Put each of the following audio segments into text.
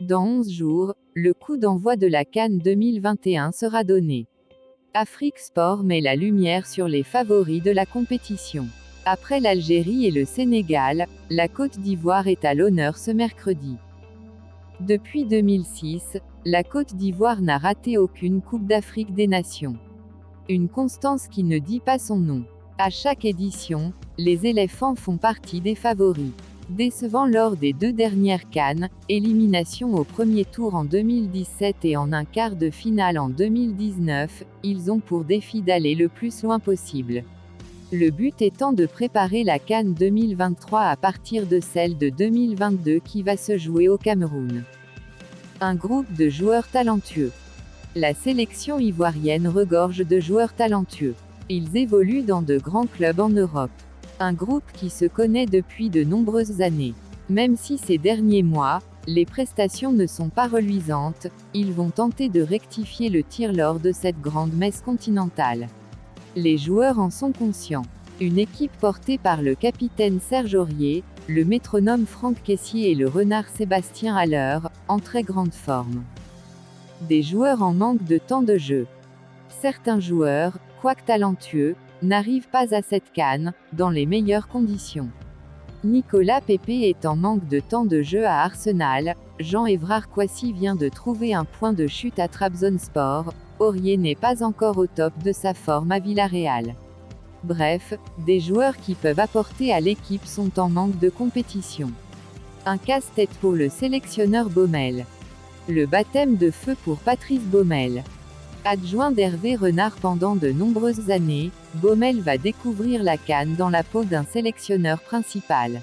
Dans 11 jours, le coup d'envoi de la CAN 2021 sera donné. Afrique Sport met la lumière sur les favoris de la compétition. Après l'Algérie et le Sénégal, la Côte d'Ivoire est à l'honneur ce mercredi. Depuis 2006, la Côte d'Ivoire n'a raté aucune Coupe d'Afrique des Nations. Une constance qui ne dit pas son nom. À chaque édition, les éléphants font partie des favoris. Décevant lors des 2 dernières CAN, élimination au premier tour en 2017 et en un quart de finale en 2019, ils ont pour défi d'aller le plus loin possible. Le but étant de préparer la CAN 2023 à partir de celle de 2022 qui va se jouer au Cameroun. Un groupe de joueurs talentueux. La sélection ivoirienne regorge de joueurs talentueux. Ils évoluent dans de grands clubs en Europe. Un groupe qui se connaît depuis de nombreuses années. Même si ces derniers mois, les prestations ne sont pas reluisantes, ils vont tenter de rectifier le tir lors de cette grande messe continentale. Les joueurs en sont conscients. Une équipe portée par le capitaine Serge Aurier, le métronome Franck Kessié et le renard Sébastien Haller, en très grande forme. Des joueurs en manque de temps de jeu. Certains joueurs, quoique talentueux, n'arrivent pas à cette CAN, dans les meilleures conditions. Nicolas Pepe est en manque de temps de jeu à Arsenal, Jean-Évrard Kouassi vient de trouver un point de chute à Trabzonspor, Aurier n'est pas encore au top de sa forme à Villarreal. Bref, des joueurs qui peuvent apporter à l'équipe sont en manque de compétition. Un casse-tête pour le sélectionneur Baumel. Le baptême de feu pour Patrice Baumel. Adjoint d'Hervé Renard pendant de nombreuses années, Baumel va découvrir la CAN dans la peau d'un sélectionneur principal.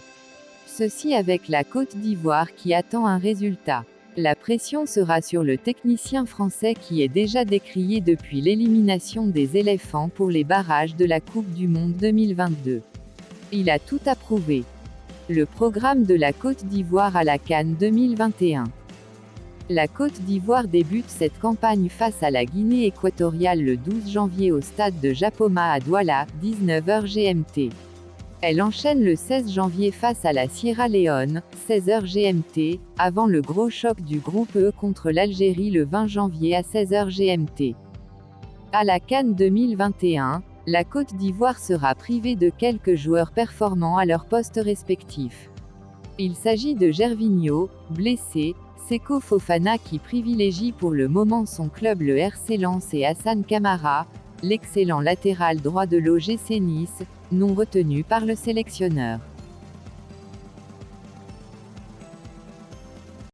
Ceci avec la Côte d'Ivoire qui attend un résultat. La pression sera sur le technicien français qui est déjà décrié depuis l'élimination des éléphants pour les barrages de la Coupe du Monde 2022. Il a tout approuvé. Le programme de la Côte d'Ivoire à la CAN 2021. La Côte d'Ivoire débute cette campagne face à la Guinée équatoriale le 12 janvier au stade de Japoma à Douala, 19h GMT. Elle enchaîne le 16 janvier face à la Sierra Leone, 16h GMT, avant le gros choc du groupe E contre l'Algérie le 20 janvier à 16h GMT. À la CAN 2021, la Côte d'Ivoire sera privée de quelques joueurs performants à leurs postes respectifs. Il s'agit de Gervinho, blessé, Seko Fofana qui privilégie pour le moment son club le RC Lens et Hassan Kamara, l'excellent latéral droit de l'OGC Nice, non retenu par le sélectionneur.